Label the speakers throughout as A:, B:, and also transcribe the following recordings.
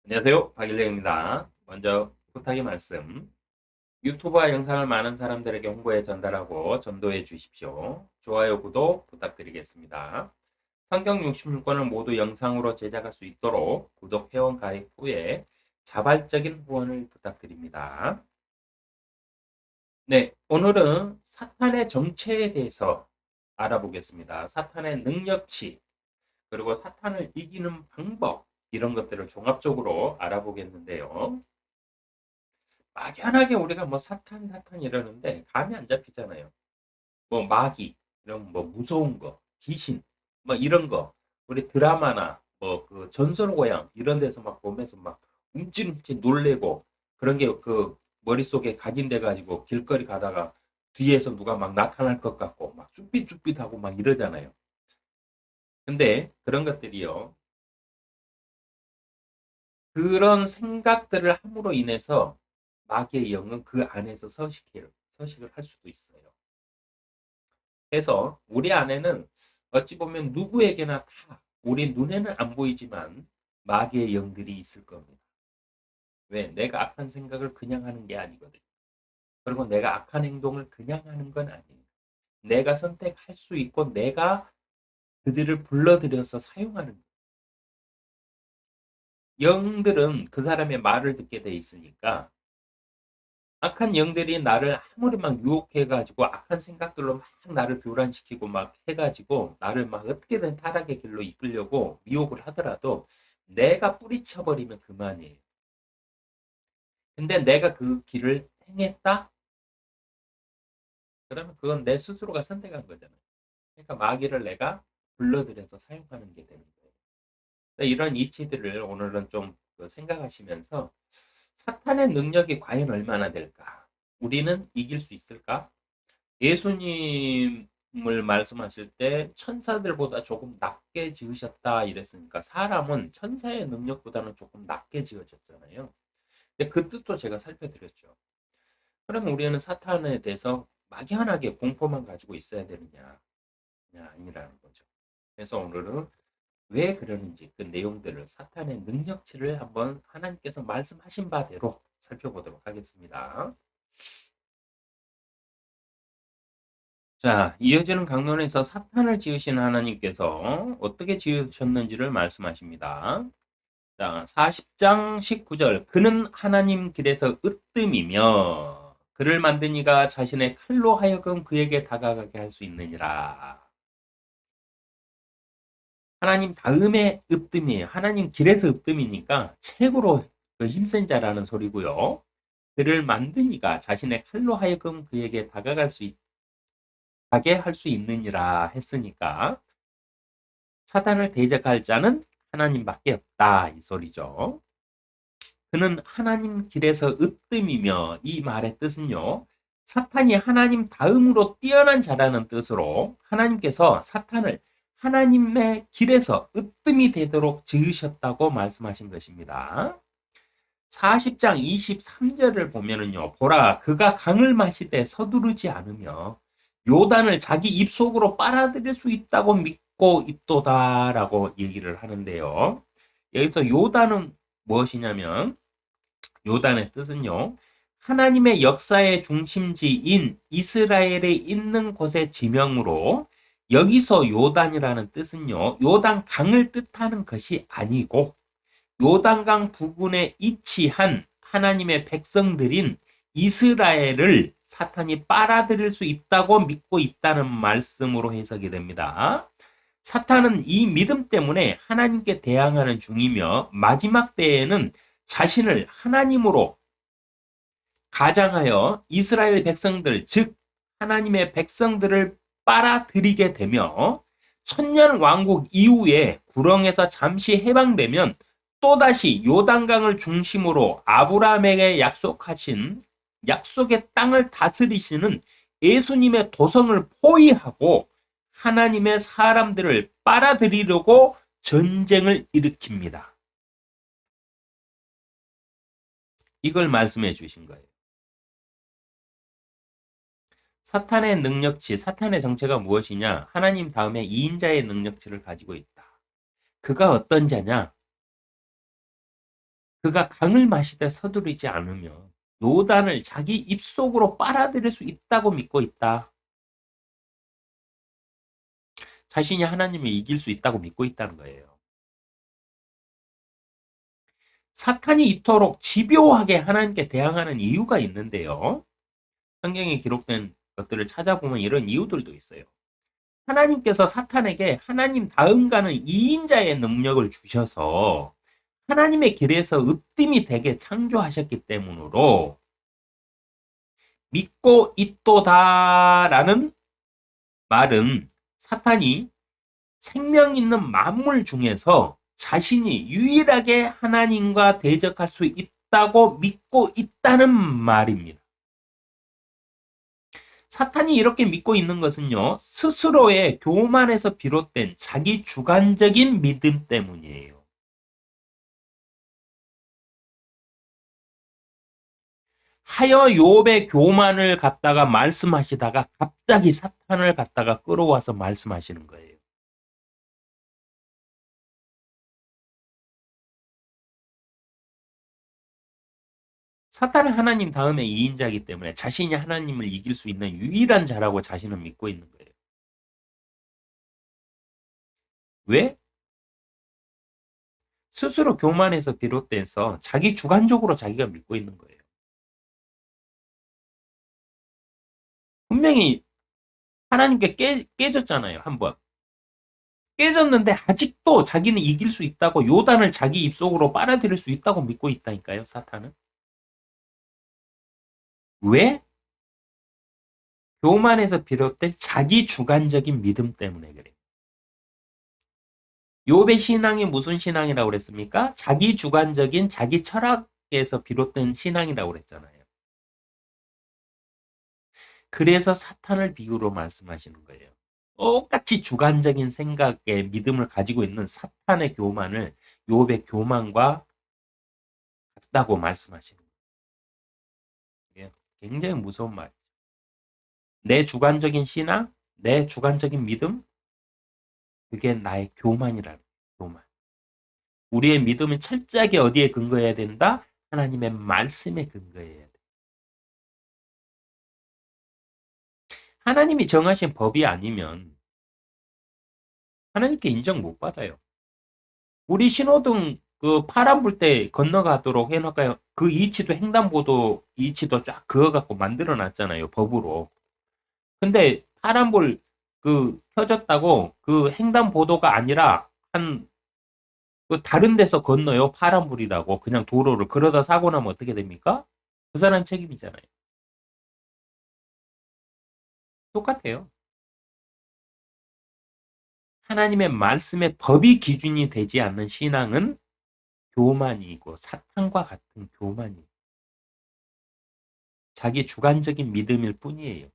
A: 안녕하세요. 박일령입니다. 먼저 부탁의 말씀. 유튜브와 영상을 많은 사람들에게 홍보해 전달하고 전도해 주십시오. 좋아요, 구독 부탁드리겠습니다. 성경 66권을 모두 영상으로 제작할 수 있도록 구독 회원 가입 후에 자발적인 후원을 부탁드립니다. 네, 오늘은 사탄의 정체에 대해서 알아보겠습니다. 사탄의 능력치, 그리고 사탄을 이기는 방법, 이런 것들을 종합적으로 알아보겠는데요. 막연하게 우리가 뭐 사탄 이러는데 감이 안 잡히잖아요. 뭐 마귀 이런 뭐 무서운 거, 귀신 뭐 이런 거 우리 드라마나 뭐 그 전설고향 이런 데서 막 보면서 막 움찔움찔 놀래고 그런 게 그 머릿속에 각인돼 가지고 길거리 가다가 뒤에서 누가 막 나타날 것 같고 막 쭈삣쭈삣하고 막 이러잖아요. 근데 그런 것들이요. 그런 생각들을 함으로 인해서 마귀의 영은 그 안에서 서식을 할 수도 있어요. 그래서 우리 안에는 어찌 보면 누구에게나 다 우리 눈에는 안 보이지만 마귀의 영들이 있을 겁니다. 왜? 내가 악한 생각을 그냥 하는 게 아니거든요. 그리고 내가 악한 행동을 그냥 하는 건 아니에요. 내가 선택할 수 있고 내가 그들을 불러들여서 사용하는 거예요. 영들은 그 사람의 말을 듣게 돼 있으니까 악한 영들이 나를 아무리 막 유혹해가지고 악한 생각들로 막 나를 교란시키고 막 해가지고 나를 막 어떻게든 타락의 길로 이끌려고 미혹을 하더라도 내가 뿌리쳐버리면 그만이에요. 근데 내가 그 길을 행했다? 그러면 그건 내 스스로가 선택한 거잖아요. 그러니까 마귀를 내가 불러들여서 사용하는 게 되는 거예요. 이런 이치들을 오늘은 좀 생각하시면서 사탄의 능력이 과연 얼마나 될까? 우리는 이길 수 있을까? 예수님을 말씀하실 때 천사들보다 조금 낮게 지으셨다 이랬으니까 사람은 천사의 능력보다는 조금 낮게 지어졌잖아요. 근데 그 뜻도 제가 살펴드렸죠. 그러면 우리는 사탄에 대해서 막연하게 공포만 가지고 있어야 되느냐? 아니라는 거죠. 그래서 오늘은 왜 그러는지 그 내용들을 사탄의 능력치를 한번 하나님께서 말씀하신 바대로 살펴보도록 하겠습니다. 자, 이어지는 강론에서 사탄을 지으신 하나님께서 어떻게 지으셨는지를 말씀하십니다. 자, 40장 19절. 그는 하나님 길에서 으뜸이며 그를 만든 이가 자신의 칼로 하여금 그에게 다가가게 할 수 있느니라. 하나님 다음에 으뜸이에요. 하나님 길에서 으뜸이니까 최고로 그 힘센 자라는 소리고요. 그를 만든 이가 자신의 칼로 하여금 그에게 가게 할 수 있느니라 했으니까 사단을 대적할 자는 하나님밖에 없다 이 소리죠. 그는 하나님 길에서 으뜸이며 이 말의 뜻은요. 사탄이 하나님 다음으로 뛰어난 자라는 뜻으로 하나님께서 사탄을 하나님의 길에서 으뜸이 되도록 지으셨다고 말씀하신 것입니다. 40장 23절을 보면은요. 보라 그가 강을 마시되 서두르지 않으며 요단을 자기 입속으로 빨아들일 수 있다고 믿고 있도다라고 얘기를 하는데요. 여기서 요단은 무엇이냐면 요단의 뜻은요. 하나님의 역사의 중심지인 이스라엘에 있는 곳의 지명으로 여기서 요단이라는 뜻은요. 요단 강을 뜻하는 것이 아니고 요단강 부근에 위치한 하나님의 백성들인 이스라엘을 사탄이 빨아들일 수 있다고 믿고 있다는 말씀으로 해석이 됩니다. 사탄은 이 믿음 때문에 하나님께 대항하는 중이며 마지막 때에는 자신을 하나님으로 가장하여 이스라엘 백성들, 즉 하나님의 백성들을 빨아들이게 되며 천년 왕국 이후에 구렁에서 잠시 해방되면 또다시 요단강을 중심으로 아브라함에게 약속하신 약속의 땅을 다스리시는 예수님의 도성을 포위하고 하나님의 사람들을 빨아들이려고 전쟁을 일으킵니다. 이걸 말씀해 주신 거예요. 사탄의 능력치, 사탄의 정체가 무엇이냐? 하나님 다음에 2인자의 능력치를 가지고 있다. 그가 어떤 자냐? 그가 강을 마시되 서두르지 않으며 요단을 자기 입속으로 빨아들일 수 있다고 믿고 있다. 자신이 하나님을 이길 수 있다고 믿고 있다는 거예요. 사탄이 이토록 집요하게 하나님께 대항하는 이유가 있는데요. 성경에 기록된 것들을 찾아보면 이런 이유들도 있어요. 하나님께서 사탄에게 하나님 다음 가는 2인자의 능력을 주셔서 하나님의 길에서 으뜸이 되게 창조하셨기 때문으로 믿고 있도다라는 말은 사탄이 생명 있는 만물 중에서 자신이 유일하게 하나님과 대적할 수 있다고 믿고 있다는 말입니다. 사탄이 이렇게 믿고 있는 것은요, 스스로의 교만에서 비롯된 자기 주관적인 믿음 때문이에요. 하여 욥의 교만을 갖다가 말씀하시다가 갑자기 사탄을 갖다가 끌어와서 말씀하시는 거예요. 사탄은 하나님 다음에 2인자이기 때문에 자신이 하나님을 이길 수 있는 유일한 자라고 자신은 믿고 있는 거예요. 왜? 스스로 교만에서 비롯돼서 자기 주관적으로 자기가 믿고 있는 거예요. 분명히 하나님께 깨졌잖아요, 한번. 깨졌는데 아직도 자기는 이길 수 있다고 요단을 자기 입속으로 빨아들일 수 있다고 믿고 있다니까요, 사탄은. 왜? 교만에서 비롯된 자기 주관적인 믿음 때문에 그래요. 욥의 신앙이 무슨 신앙이라고 그랬습니까? 자기 주관적인 자기 철학에서 비롯된 신앙이라고 그랬잖아요. 그래서 사탄을 비유로 말씀하시는 거예요. 똑같이 주관적인 생각에 믿음을 가지고 있는 사탄의 교만을 욥의 교만과 같다고 말씀하시는 거예요. 굉장히 무서운 말이죠. 내 주관적인 신앙, 내 주관적인 믿음, 그게 나의 교만이라는 교만. 우리의 믿음은 철저하게 어디에 근거해야 된다? 하나님의 말씀에 근거해야 돼. 하나님이 정하신 법이 아니면 하나님께 인정 못 받아요. 우리 신호등 그 파란불 때 건너가도록 해놓을까요? 그 이치도 횡단보도 이치도 쫙 그어갖고 만들어 놨잖아요, 법으로. 근데 파란불 그 켜졌다고 그 횡단보도가 아니라 그 다른 데서 건너요, 파란불이라고. 그냥 도로를. 그러다 사고 나면 어떻게 됩니까? 그 사람 책임이잖아요. 똑같아요. 하나님의 말씀의 법이 기준이 되지 않는 신앙은 교만이고 사탄과 같은 교만이 자기 주관적인 믿음일 뿐이에요.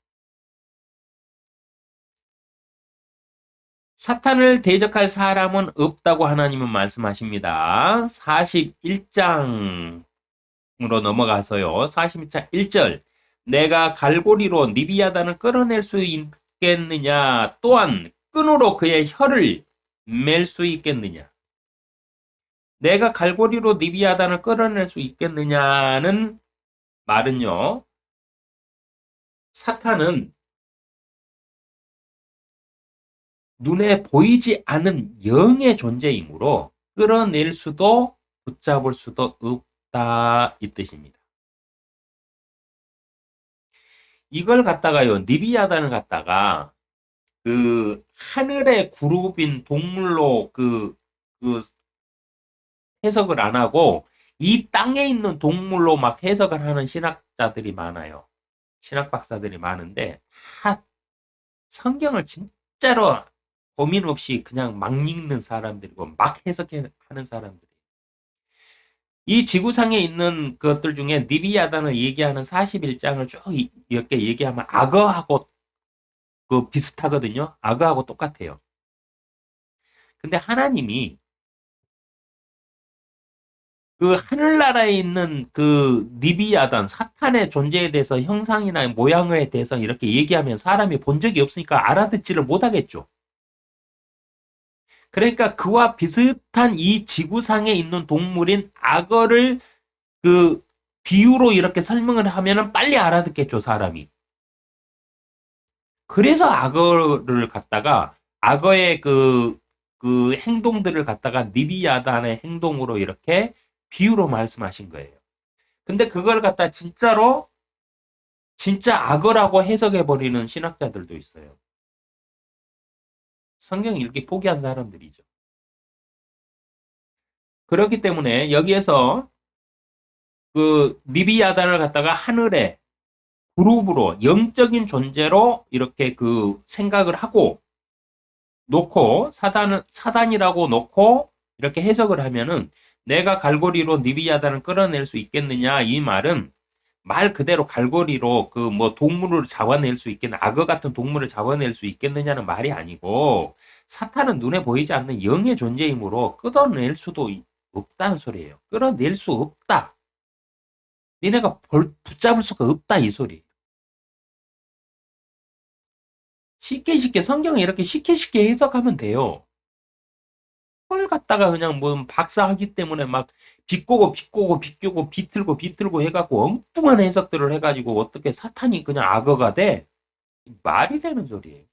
A: 사탄을 대적할 사람은 없다고 하나님은 말씀하십니다. 41장으로 넘어가서요. 41장 1절. 내가 갈고리로 니비야단을 끌어낼 수 있겠느냐? 또한 끈으로 그의 혀를 맬 수 있겠느냐? 내가 갈고리로 니비야단을 끌어낼 수 있겠느냐는 말은요. 사탄은 눈에 보이지 않는 영의 존재이므로 끌어낼 수도 붙잡을 수도 없다 이 뜻입니다. 이걸 갖다가요, 니비야단을 갖다가 그 하늘의 그룹인 동물로 그 해석을 안 하고 이 땅에 있는 동물로 막 해석을 하는 신학자들이 많아요. 신학 박사들이 많은데 다 성경을 진짜로 고민 없이 그냥 막 읽는 사람들이고 막 해석하는 사람들이. 이 지구상에 있는 것들 중에 니비야단을 얘기하는 41장을 쭉 이렇게 얘기하면 악어하고 그 비슷하거든요. 악어하고 똑같아요. 근데 하나님이 그 하늘나라에 있는 그 니비야단 사탄의 존재에 대해서 형상이나 모양에 대해서 이렇게 얘기하면 사람이 본 적이 없으니까 알아듣지를 못하겠죠. 그러니까 그와 비슷한 이 지구상에 있는 동물인 악어를 그 비유로 이렇게 설명을 하면은 빨리 알아듣겠죠, 사람이. 그래서 악어를 갖다가 악어의 그 행동들을 갖다가 니비야단의 행동으로 이렇게 비유로 말씀하신 거예요. 근데 그걸 갖다 진짜로 진짜 악어라고 해석해 버리는 신학자들도 있어요. 성경 읽기 포기한 사람들이죠. 그렇기 때문에 여기에서 그 니비야단을 갖다가 하늘에 그룹으로 영적인 존재로 이렇게 그 생각을 하고 놓고 사단이라고 놓고 이렇게 해석을 하면은 내가 갈고리로 니비야단을 끌어낼 수 있겠느냐 이 말은 말 그대로 갈고리로 그 뭐 동물을 잡아낼 수 있겠냐 악어 같은 동물을 잡아낼 수 있겠느냐는 말이 아니고 사탄은 눈에 보이지 않는 영의 존재이므로 끌어낼 수도 없다는 소리예요. 끌어낼 수 없다. 니네가 붙잡을 수가 없다 이 소리. 쉽게 성경을 이렇게 쉽게 해석하면 돼요. 그걸 갖다가 그냥 뭐 박사하기 때문에 막 비꼬고 비틀고 해갖고 엉뚱한 해석들을 해가지고 어떻게 사탄이 그냥 악어가 돼? 말이 되는 소리예요.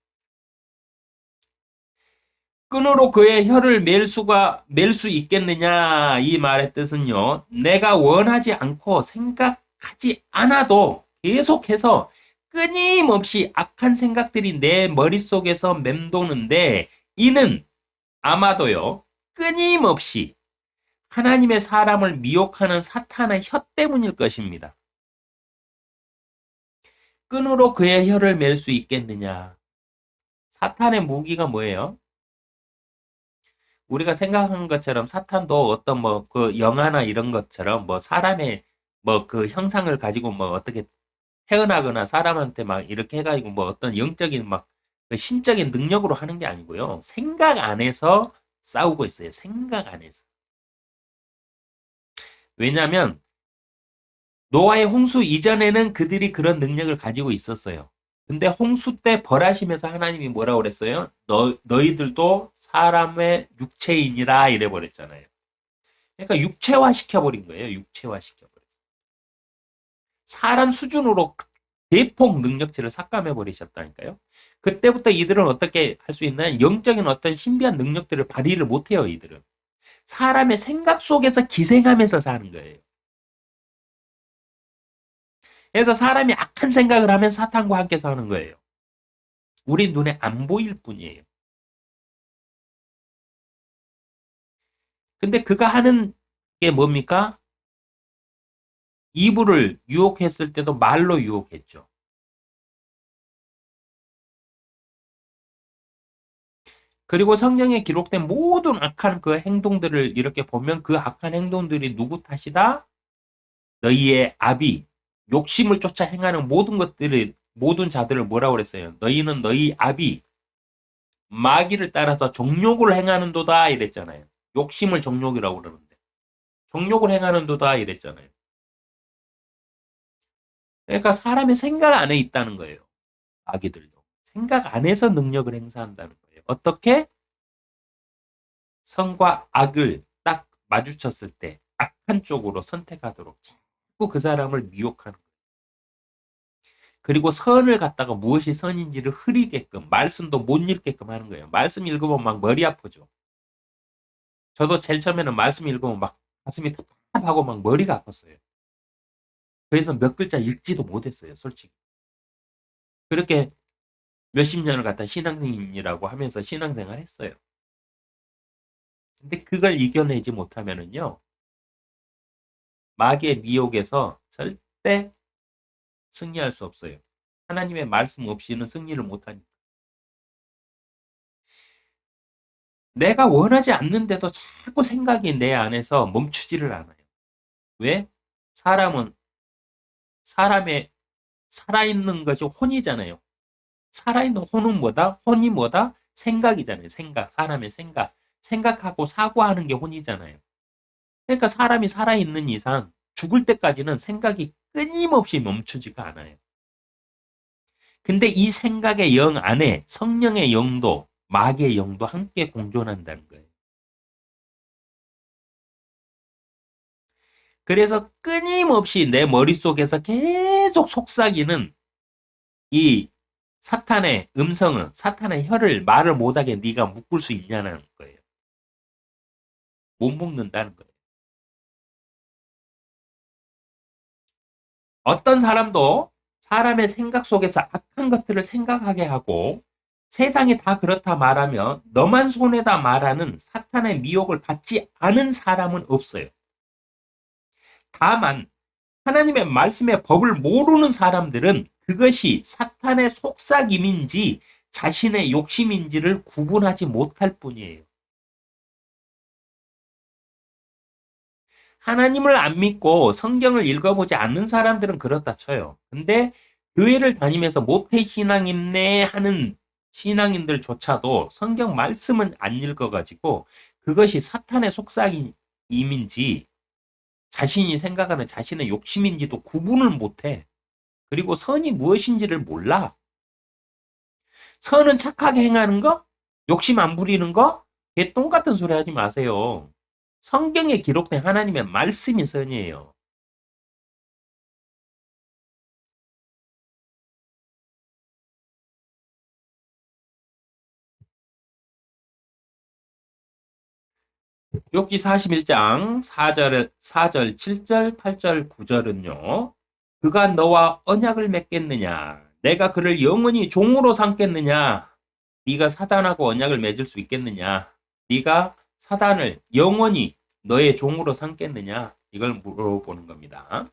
A: 끈으로 그의 혀를 맬 수 있겠느냐 이 말의 뜻은요. 내가 원하지 않고 생각하지 않아도 계속해서 끊임없이 악한 생각들이 내 머릿속에서 맴도는데 이는 아마도요. 끊임없이 하나님의 사람을 미혹하는 사탄의 혀 때문일 것입니다. 끈으로 그의 혀를 맬 수 있겠느냐. 사탄의 무기가 뭐예요? 우리가 생각하는 것처럼 사탄도 어떤 뭐 그 영화나 이런 것처럼 뭐 사람의 뭐 그 형상을 가지고 뭐 어떻게 태어나거나 사람한테 막 이렇게 해가지고 뭐 어떤 영적인 막그 신적인 능력으로 하는 게 아니고요. 생각 안에서 싸우고 있어요. 생각 안에서. 왜냐하면 노아의 홍수 이전에는 그들이 그런 능력을 가지고 있었어요. 근데 홍수 때 벌하시면서 하나님이 뭐라고 그랬어요? 너희들도 사람의 육체인이라 이래 버렸잖아요. 그러니까 육체화 시켜버린 거예요. 육체화 시켜버렸어요. 사람 수준으로 대폭 능력치를 삭감해 버리셨다니까요. 그때부터 이들은 어떻게 할 수 있나요? 영적인 어떤 신비한 능력들을 발휘를 못해요. 이들은. 사람의 생각 속에서 기생하면서 사는 거예요. 그래서 사람이 악한 생각을 하면 사탄과 함께 사는 거예요. 우리 눈에 안 보일 뿐이에요. 근데 그가 하는 게 뭡니까? 이브를 유혹했을 때도 말로 유혹했죠. 그리고 성경에 기록된 모든 악한 그 행동들을 이렇게 보면 그 악한 행동들이 누구 탓이다? 너희의 압이 욕심을 쫓아 행하는 모든 자들을 뭐라고 그랬어요? 너희는 너희 압이 마귀를 따라서 정욕을 행하는도다 이랬잖아요. 욕심을 정욕이라고 그러는데 정욕을 행하는도다 이랬잖아요. 그러니까 사람의 생각 안에 있다는 거예요. 마귀들도 생각 안에서 능력을 행사한다는 거예요. 어떻게? 선과 악을 딱 마주쳤을 때 악한 쪽으로 선택하도록 자꾸 그 사람을 미혹하는 거예요. 그리고 선을 갖다가 무엇이 선인지를 흐리게끔 말씀도 못 읽게끔 하는 거예요. 말씀 읽으면 막 머리 아프죠. 저도 제일 처음에는 말씀 읽으면 막 가슴이 답답하고 막 머리가 아팠어요. 그래서 몇 글자 읽지도 못했어요. 솔직히. 그렇게 몇십 년을 갖다 신앙인이라고 하면서 신앙생활 했어요. 근데 그걸 이겨내지 못하면은요. 마귀의 미혹에서 절대 승리할 수 없어요. 하나님의 말씀 없이는 승리를 못하니까. 내가 원하지 않는데도 자꾸 생각이 내 안에서 멈추지를 않아요. 왜? 사람은 사람의 살아있는 것이 혼이잖아요. 살아있는 혼은 뭐다? 혼이 뭐다? 생각이잖아요. 생각. 사람의 생각. 생각하고 사고하는 게 혼이잖아요. 그러니까 사람이 살아있는 이상 죽을 때까지는 생각이 끊임없이 멈추지가 않아요. 근데 이 생각의 영 안에 성령의 영도 마귀의 영도 함께 공존한다는 거예요. 그래서 끊임없이 내 머릿속에서 계속 속삭이는 이 사탄의 음성은 사탄의 혀를 말을 못하게 네가 묶을 수 있냐는 거예요. 못 묶는다는 거예요. 어떤 사람도 사람의 생각 속에서 악한 것들을 생각하게 하고 세상이 다 그렇다 말하며 너만 손해다 말하는 사탄의 미혹을 받지 않은 사람은 없어요. 다만 하나님의 말씀의 법을 모르는 사람들은 그것이 사탄의 속삭임인지 자신의 욕심인지를 구분하지 못할 뿐이에요. 하나님을 안 믿고 성경을 읽어보지 않는 사람들은 그렇다 쳐요. 근데 교회를 다니면서 모태신앙이네 하는 신앙인들조차도 성경 말씀은 안 읽어가지고 그것이 사탄의 속삭임인지 자신이 생각하는 자신의 욕심인지도 구분을 못해. 그리고 선이 무엇인지를 몰라. 선은 착하게 행하는 거? 욕심 안 부리는 거? 개똥 같은 소리 하지 마세요. 성경에 기록된 하나님의 말씀이 선이에요. 욥기 41장 4절, 7절, 8절, 9절은요. 그가 너와 언약을 맺겠느냐? 내가 그를 영원히 종으로 삼겠느냐? 네가 사단하고 언약을 맺을 수 있겠느냐? 네가 사단을 영원히 너의 종으로 삼겠느냐? 이걸 물어보는 겁니다.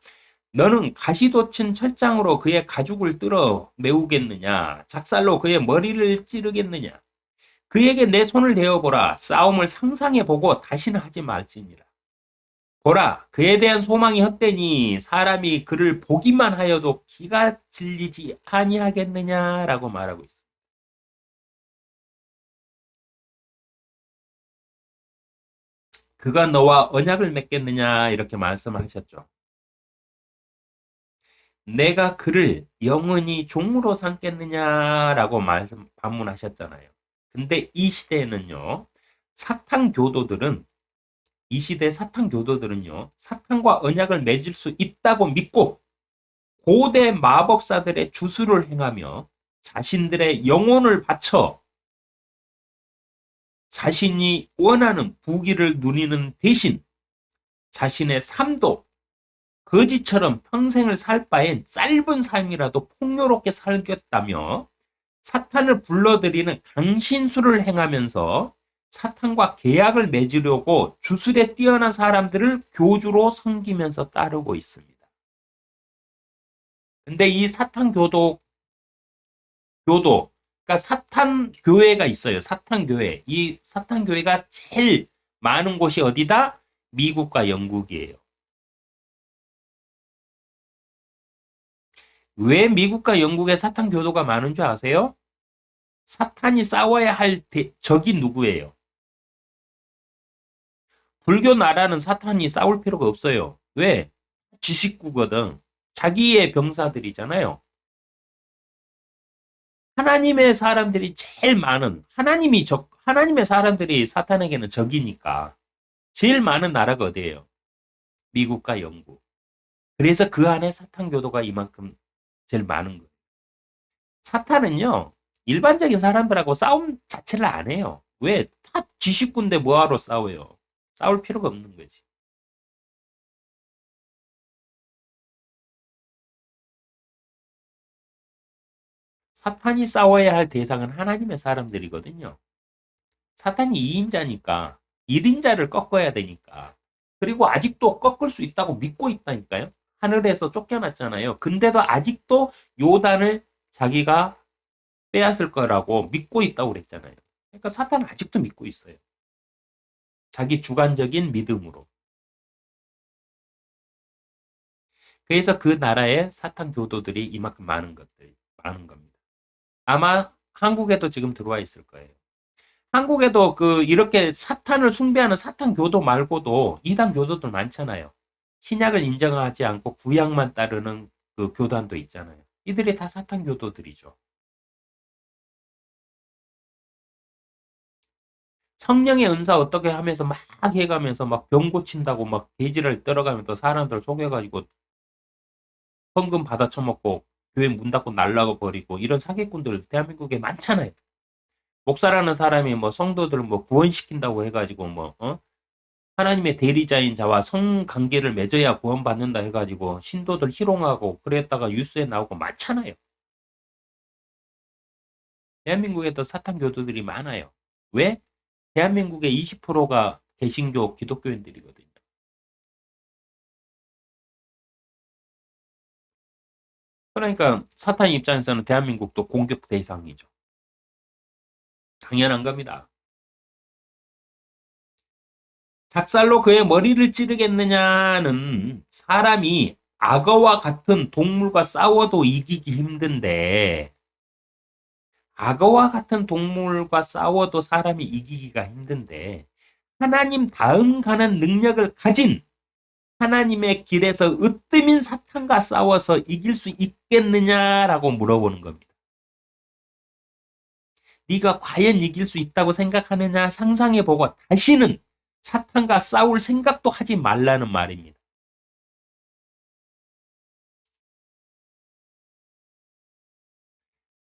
A: 너는 가시돋친 철장으로 그의 가죽을 뜯어 메우겠느냐? 작살로 그의 머리를 찌르겠느냐? 그에게 내 손을 대어보라. 싸움을 상상해보고 다시는 하지 말지니라. 보라, 그에 대한 소망이 헛되니 사람이 그를 보기만 하여도 기가 질리지 아니하겠느냐라고 말하고 있습니다. 그가 너와 언약을 맺겠느냐 이렇게 말씀하셨죠. 내가 그를 영원히 종으로 삼겠느냐라고 반문하셨잖아요. 근데 이 시대에는요. 사탄 교도들은 이 시대 사탄 교도들은요. 사탄과 언약을 맺을 수 있다고 믿고 고대 마법사들의 주술을 행하며 자신들의 영혼을 바쳐 자신이 원하는 부귀를 누리는 대신 자신의 삶도 거지처럼 평생을 살 바엔 짧은 삶이라도 풍요롭게 살겠다며 사탄을 불러들이는 강신술을 행하면서 사탄과 계약을 맺으려고 주술에 뛰어난 사람들을 교주로 섬기면서 따르고 있습니다. 근데 이 사탄 그러니까 사탄 교회가 있어요. 사탄 교회. 이 사탄 교회가 제일 많은 곳이 어디다? 미국과 영국이에요. 왜 미국과 영국에 사탄 교도가 많은 줄 아세요? 사탄이 싸워야 할 적이 누구예요? 불교 나라는 사탄이 싸울 필요가 없어요. 왜? 지식구거든. 자기의 병사들이잖아요. 하나님의 사람들이 제일 많은 하나님의 사람들이 사탄에게는 적이니까 제일 많은 나라가 어디예요? 미국과 영국. 그래서 그 안에 사탄 교도가 이만큼 제일 많은 거예요. 사탄은요 일반적인 사람들하고 싸움 자체를 안 해요. 왜? 다 지식군데 뭐하러 싸워요? 싸울 필요가 없는 거지. 사탄이 싸워야 할 대상은 하나님의 사람들이거든요. 사탄이 2인자니까 1인자를 꺾어야 되니까. 그리고 아직도 꺾을 수 있다고 믿고 있다니까요. 하늘에서 쫓겨났잖아요. 근데도 아직도 요단을 자기가 빼앗을 거라고 믿고 있다고 그랬잖아요. 그러니까 사탄은 아직도 믿고 있어요. 자기 주관적인 믿음으로. 그래서 그 나라에 사탄 교도들이 이만큼 많은 겁니다. 아마 한국에도 지금 들어와 있을 거예요. 한국에도 이렇게 사탄을 숭배하는 사탄 교도 말고도 이단 교도들 많잖아요. 신약을 인정하지 않고 구약만 따르는 그 교단도 있잖아요. 이들이 다 사탄 교도들이죠. 성령의 은사 어떻게 하면서 막 해가면서 막 병 고친다고 막 돼지를 떨어가면서 사람들 속여가지고 헌금 받아 처먹고 교회 문 닫고 날라가 버리고 이런 사기꾼들 대한민국에 많잖아요. 목사라는 사람이 뭐 성도들 뭐 구원시킨다고 해가지고 뭐 하나님의 대리자인 자와 성관계를 맺어야 구원받는다 해가지고 신도들 희롱하고 그랬다가 뉴스에 나오고 많잖아요. 대한민국에도 사탄 교도들이 많아요. 왜? 대한민국의 20%가 개신교 기독교인들이거든요. 그러니까 사탄 입장에서는 대한민국도 공격 대상이죠. 당연한 겁니다. 작살로 그의 머리를 찌르겠느냐는 사람이 악어와 같은 동물과 싸워도 이기기 힘든데 악어와 같은 동물과 싸워도 사람이 이기기가 힘든데 하나님 다음 가는 능력을 가진 하나님의 길에서 으뜸인 사탄과 싸워서 이길 수 있겠느냐라고 물어보는 겁니다. 네가 과연 이길 수 있다고 생각하느냐 상상해보고 다시는 사탄과 싸울 생각도 하지 말라는 말입니다.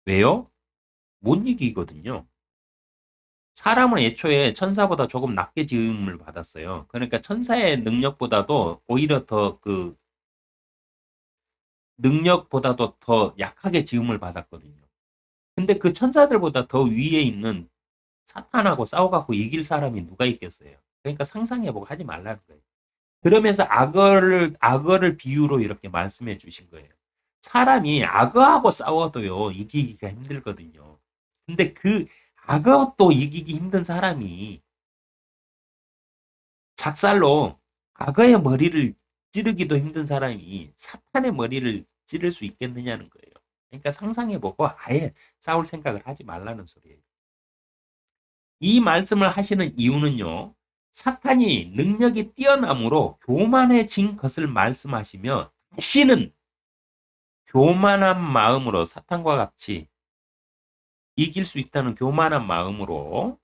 A: 왜요? 못 이기거든요. 사람은 애초에 천사보다 조금 낮게 지음을 받았어요. 그러니까 천사의 능력보다도 오히려 더 그 능력보다도 더 약하게 지음을 받았거든요. 근데 그 천사들보다 더 위에 있는 사탄하고 싸워갖고 이길 사람이 누가 있겠어요? 그러니까 상상해보고 하지 말라는 거예요. 그러면서 악어를 비유로 이렇게 말씀해 주신 거예요. 사람이 악어하고 싸워도요, 이기기가 힘들거든요. 근데 그 악어도 이기기 힘든 사람이 작살로 악어의 머리를 찌르기도 힘든 사람이 사탄의 머리를 찌를 수 있겠느냐는 거예요. 그러니까 상상해보고 아예 싸울 생각을 하지 말라는 소리예요. 이 말씀을 하시는 이유는요, 사탄이 능력이 뛰어남으로 교만해진 것을 말씀하시며 다시는 교만한 마음으로 사탄과 같이 이길 수 있다는 교만한 마음으로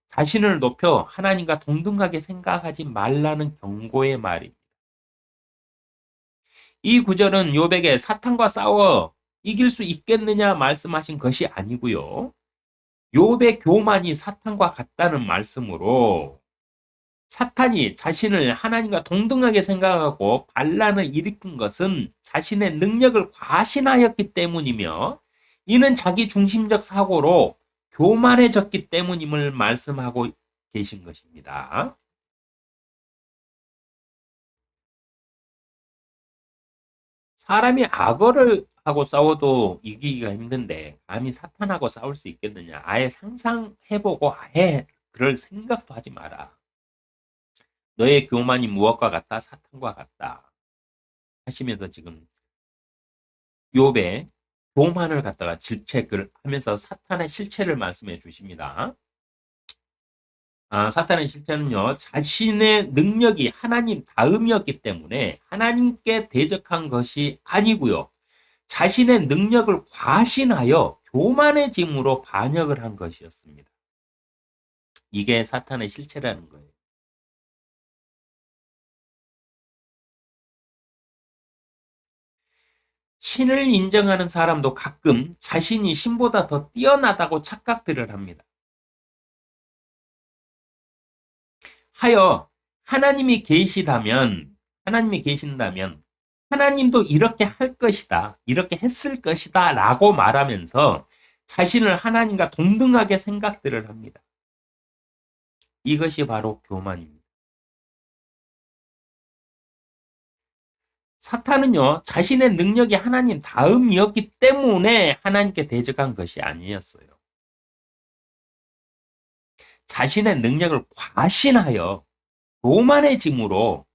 A: 자신을 높여 하나님과 동등하게 생각하지 말라는 경고의 말입니다. 이 구절은 욥에게 사탄과 싸워 이길 수 있겠느냐 말씀하신 것이 아니고요. 욥의 교만이 사탄과 같다는 말씀으로 사탄이 자신을 하나님과 동등하게 생각하고 반란을 일으킨 것은 자신의 능력을 과신하였기 때문이며 이는 자기 중심적 사고로 교만해졌기 때문임을 말씀하고 계신 것입니다. 사람이 악어를 하고 싸워도 이기기가 힘든데 감히 사탄하고 싸울 수 있겠느냐? 아예 상상해보고 아예 그럴 생각도 하지 마라. 너의 교만이 무엇과 같다? 사탄과 같다. 하시면서 지금 욥의 교만을 갖다가 질책을 하면서 사탄의 실체를 말씀해 주십니다. 사탄의 실체는요, 자신의 능력이 하나님 다음이었기 때문에 하나님께 대적한 것이 아니고요. 자신의 능력을 과신하여 교만해짐으로 반역을 한 것이었습니다. 이게 사탄의 실체라는 거예요. 신을 인정하는 사람도 가끔 자신이 신보다 더 뛰어나다고 착각들을 합니다. 하여 하나님이 계신다면 하나님도 이렇게 할 것이다, 이렇게 했을 것이다 라고 말하면서 자신을 하나님과 동등하게 생각들을 합니다. 이것이 바로 교만입니다. 사탄은요, 자신의 능력이 하나님 다음이었기 때문에 하나님께 대적한 것이 아니었어요. 자신의 능력을 과신하여 교만해짐으로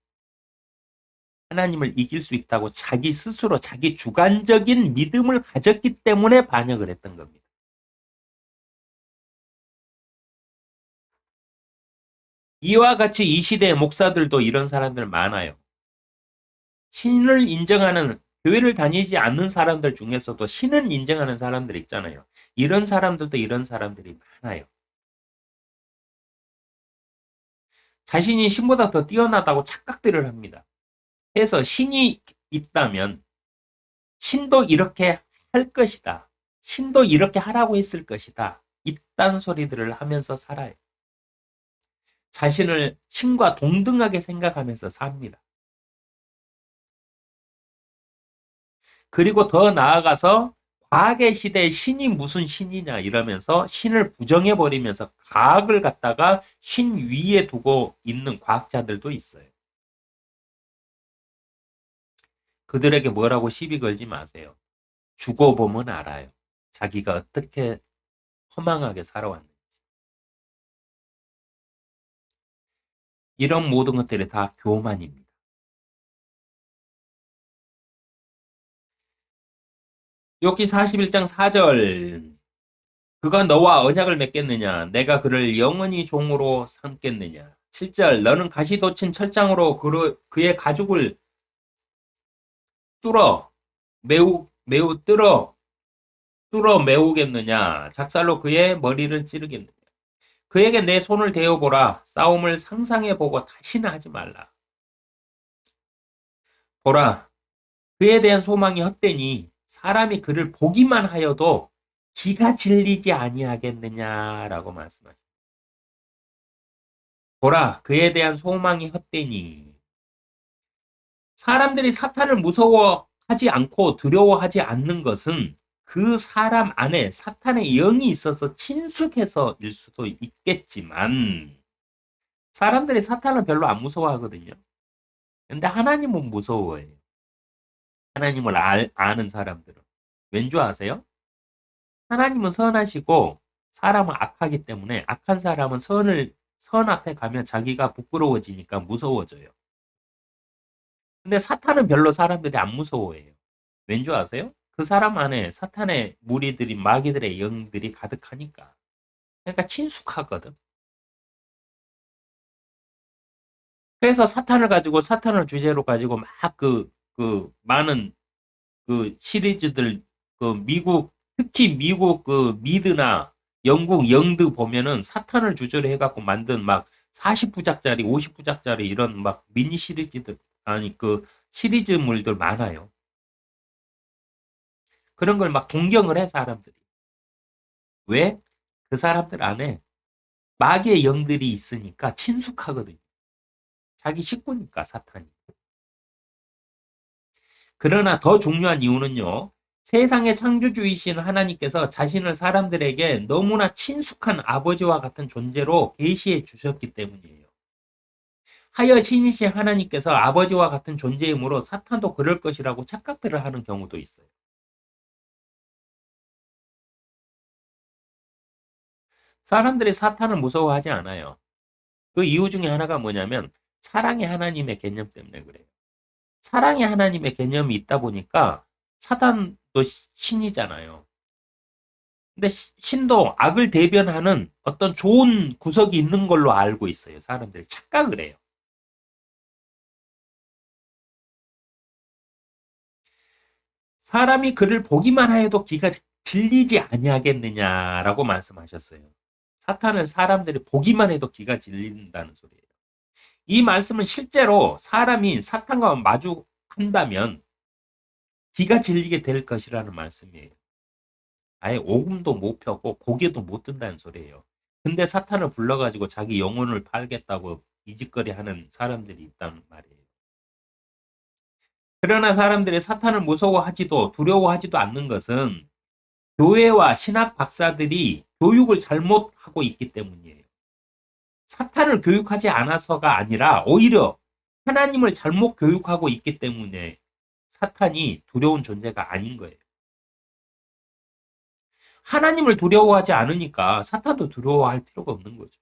A: 하나님을 이길 수 있다고 자기 스스로 자기 주관적인 믿음을 가졌기 때문에 반역을 했던 겁니다. 이와 같이 이 시대의 목사들도 이런 사람들 많아요. 신을 인정하는 교회를 다니지 않는 사람들 중에서도 신을 인정하는 사람들 있잖아요. 이런 사람들도 이런 사람들이 많아요. 자신이 신보다 더 뛰어나다고 착각들을 합니다. 그래서 신이 있다면 신도 이렇게 할 것이다. 신도 이렇게 하라고 했을 것이다. 이딴 소리들을 하면서 살아요. 자신을 신과 동등하게 생각하면서 삽니다. 그리고 더 나아가서 과학의 시대에 신이 무슨 신이냐 이러면서 신을 부정해버리면서 과학을 갖다가 신 위에 두고 있는 과학자들도 있어요. 그들에게 뭐라고 시비 걸지 마세요. 죽어보면 알아요. 자기가 어떻게 허망하게 살아왔는지. 이런 모든 것들이 다 교만입니다. 욥기 41장 4절 그가 너와 언약을 맺겠느냐 내가 그를 영원히 종으로 삼겠느냐 7절 너는 가시 돋친 철장으로 그의 가죽을 뚫어 매우 뚫어 매우겠느냐 작살로 그의 머리를 찌르겠느냐 그에게 내 손을 대어보라 싸움을 상상해보고 다시는 하지 말라 보라 그에 대한 소망이 헛되니 사람이 그를 보기만 하여도 기가 질리지 아니하겠느냐라고 말씀하십니다. 보라 그에 대한 소망이 헛되니 사람들이 사탄을 무서워하지 않고 두려워하지 않는 것은 그 사람 안에 사탄의 영이 있어서 친숙해서일 수도 있겠지만 사람들이 사탄을 별로 안 무서워하거든요. 근데 하나님은 무서워해요. 하나님을 아는 사람들은. 왠 줄 아세요? 하나님은 선하시고 사람은 악하기 때문에 악한 사람은 선 앞에 가면 자기가 부끄러워지니까 무서워져요. 근데 사탄은 별로 사람들이 안 무서워해요. 왠 줄 아세요? 그 사람 안에 사탄의 무리들이 마귀들의 영들이 가득하니까. 그러니까 친숙하거든. 그래서 사탄을 가지고 사탄을 주제로 가지고 막 많은 그 시리즈들 미국 특히 미국 미드나 영국 영드 보면은 사탄을 주제로 해갖고 만든 막 40부작짜리 50부작짜리 이런 막 미니 시리즈들 아니 시리즈물들 많아요. 그런 걸 막 동경을 해 사람들이. 왜? 그 사람들 안에 마귀의 영들이 있으니까 친숙하거든요. 자기 식구니까 사탄이. 그러나 더 중요한 이유는요. 세상의 창조주이신 하나님께서 자신을 사람들에게 너무나 친숙한 아버지와 같은 존재로 계시해 주셨기 때문이에요. 하여 신이신 하나님께서 아버지와 같은 존재이므로 사탄도 그럴 것이라고 착각들을 하는 경우도 있어요. 사람들이 사탄을 무서워하지 않아요. 그 이유 중에 하나가 뭐냐면 사랑의 하나님의 개념 때문에 그래요. 사랑의 하나님의 개념이 있다 보니까 사탄도 신이잖아요. 근데 신도 악을 대변하는 어떤 좋은 구석이 있는 걸로 알고 있어요. 사람들이 착각을 해요. 사람이 그를 보기만 해도 기가 질리지 아니하겠느냐라고 말씀하셨어요. 사탄을 사람들이 보기만 해도 기가 질린다는 소리예요. 이 말씀은 실제로 사람이 사탄과 마주한다면 기가 질리게 될 것이라는 말씀이에요. 아예 오금도 못 펴고 고개도 못 든다는 소리예요. 근데 사탄을 불러가지고 자기 영혼을 팔겠다고 이짓거리 하는 사람들이 있단 말이에요. 그러나 사람들이 사탄을 무서워하지도 두려워하지도 않는 것은 교회와 신학 박사들이 교육을 잘못하고 있기 때문이에요. 사탄을 교육하지 않아서가 아니라 오히려 하나님을 잘못 교육하고 있기 때문에 사탄이 두려운 존재가 아닌 거예요. 하나님을 두려워하지 않으니까 사탄도 두려워할 필요가 없는 거죠.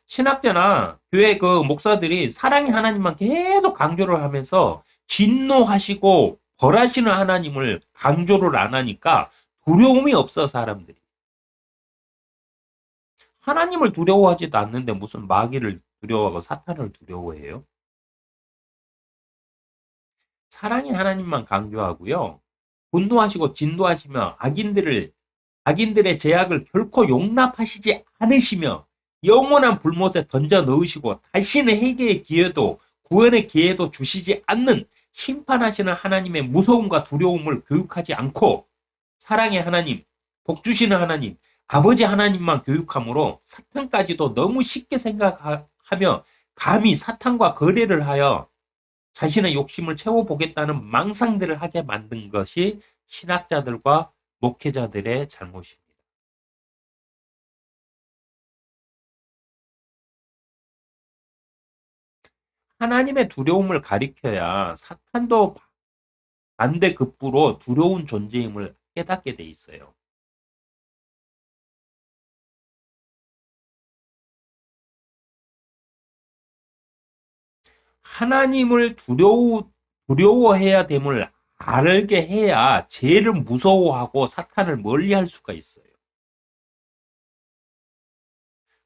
A: 신학자나 교회 목사들이 사랑의 하나님만 계속 강조를 하면서 진노하시고 벌하시는 하나님을 강조를 안 하니까 두려움이 없어 사람들이. 하나님을 두려워하지도 않는데 무슨 마귀를 두려워하고 사탄을 두려워해요? 사랑의 하나님만 강조하고요. 분노하시고 진노하시며 악인들을 악인들의 제약을 결코 용납하시지 않으시며 영원한 불못에 던져 넣으시고 다시는 회개의 기회도 구원의 기회도 주시지 않는 심판하시는 하나님의 무서움과 두려움을 교육하지 않고 사랑의 하나님, 복 주시는 하나님, 아버지 하나님만 교육함으로 사탄까지도 너무 쉽게 생각하며 감히 사탄과 거래를 하여 자신의 욕심을 채워보겠다는 망상들을 하게 만든 것이 신학자들과 목회자들의 잘못입니다. 하나님의 두려움을 가리켜야 사탄도 반대급부로 두려운 존재임을 깨닫게 돼 있어요. 하나님을 두려워해야 됨을 알게 해야 죄를 무서워하고 사탄을 멀리할 수가 있어요.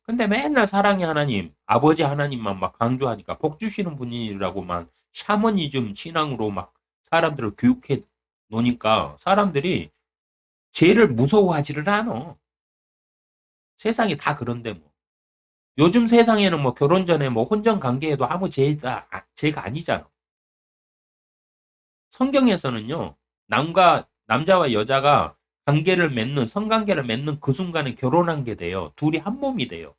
A: 근데 맨날 사랑의 하나님, 아버지 하나님만 막 강조하니까 복 주시는 분이라고만 샤머니즘 신앙으로 막 사람들을 교육해 놓으니까 사람들이 죄를 무서워하지를 않아. 세상이 다 그런데 뭐. 요즘 세상에는 뭐 결혼 전에 뭐 혼전 관계에도 아무 죄가 아니잖아. 성경에서는요, 남자와 여자가 성관계를 맺는 그 순간에 결혼한 게 돼요. 둘이 한 몸이 돼요.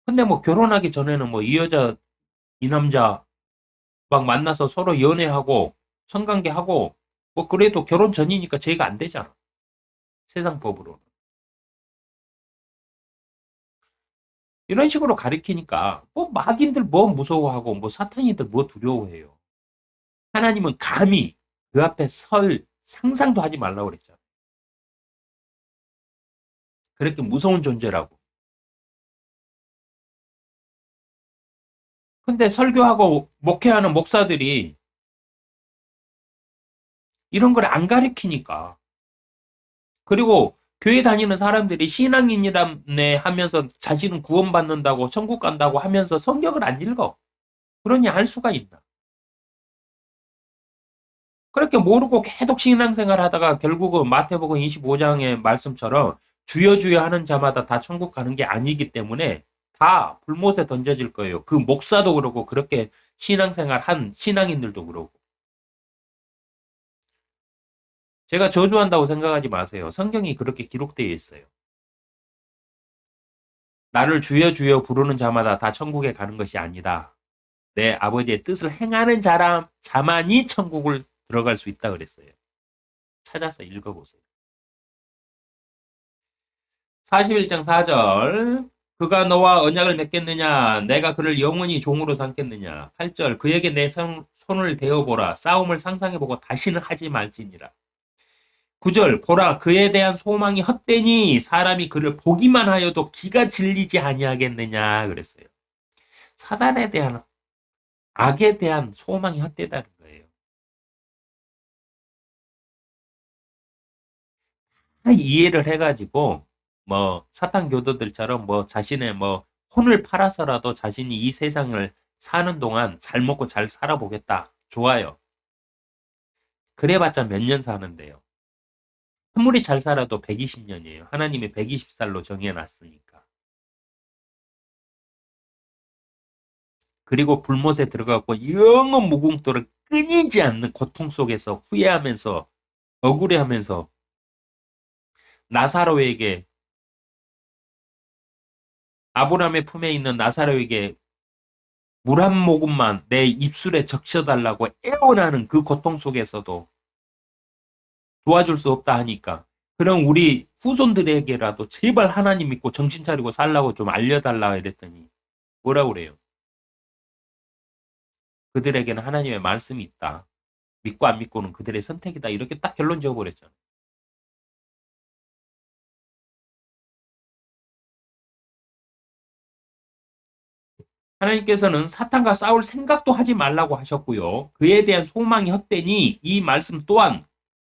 A: 근데 뭐 결혼하기 전에는 뭐 이 여자, 이 남자 막 만나서 서로 연애하고 성관계하고 뭐 그래도 결혼 전이니까 죄가 안 되잖아. 세상 법으로. 이런 식으로 가리키니까 뭐 마귀인들 뭐 무서워하고 뭐 사탄이들 뭐 두려워해요. 하나님은 감히 그 앞에 설 상상도 하지 말라고 그랬잖아. 그렇게 무서운 존재라고. 근데 설교하고 목회하는 목사들이 이런 걸 안 가리키니까. 그리고 교회 다니는 사람들이 신앙인이라네 하면서 자신은 구원받는다고 천국 간다고 하면서 성경을 안 읽어. 그러니 알 수가 있나. 그렇게 모르고 계속 신앙생활 하다가 결국은 마태복음 25장의 말씀처럼 주여 주여 하는 자마다 다 천국 가는 게 아니기 때문에 다 불못에 던져질 거예요. 그 목사도 그러고 그렇게 신앙생활 한 신앙인들도 그러고. 제가 저주한다고 생각하지 마세요. 성경이 그렇게 기록되어 있어요. 나를 주여 주여 부르는 자마다 다 천국에 가는 것이 아니다. 내 아버지의 뜻을 행하는 자만이 천국을 들어갈 수 있다 그랬어요. 찾아서 읽어보세요. 41장 4절 그가 너와 언약을 맺겠느냐 내가 그를 영원히 종으로 삼겠느냐 8절 그에게 내 손을 대어보라 싸움을 상상해보고 다시는 하지 말지니라 9절 보라 그에 대한 소망이 헛되니 사람이 그를 보기만 하여도 기가 질리지 아니하겠느냐 그랬어요. 사단에 대한 악에 대한 소망이 헛되다는 거예요. 이해를 해가지고 뭐 사탄 교도들처럼 뭐 자신의 뭐 혼을 팔아서라도 자신이 이 세상을 사는 동안 잘 먹고 잘 살아보겠다. 좋아요. 그래봤자 몇 년 사는데요. 아무리 잘 살아도 120년이에요. 하나님이 120살로 정해놨으니까. 그리고 불못에 들어가고 영원 무궁토를 끊이지 않는 고통 속에서 후회하면서 억울해하면서 나사로에게 아브라함의 품에 있는 나사로에게 물 한 모금만 내 입술에 적셔달라고 애원하는 그 고통 속에서도 도와줄 수 없다 하니까 그럼 우리 후손들에게라도 제발 하나님 믿고 정신 차리고 살라고 좀 알려달라 이랬더니 뭐라 그래요? 그들에게는 하나님의 말씀이 있다. 믿고 안 믿고는 그들의 선택이다. 이렇게 딱 결론 지어버렸잖아요. 하나님께서는 사탄과 싸울 생각도 하지 말라고 하셨고요. 그에 대한 소망이 헛되니 이 말씀 또한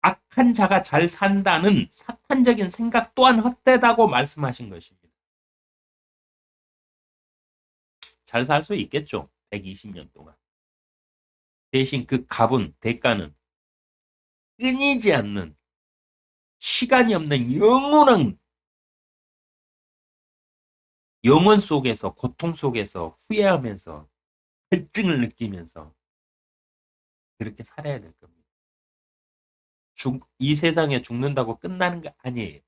A: 악한 자가 잘 산다는 사탄적인 생각 또한 헛되다고 말씀하신 것입니다. 잘 살 수 있겠죠. 120년 동안. 대신 그 값은, 대가는 끊이지 않는, 시간이 없는 영원한 영혼 속에서, 고통 속에서, 후회하면서, 갈증을 느끼면서 그렇게 살아야 될 겁니다. 이 세상에 죽는다고 끝나는 거 아니에요.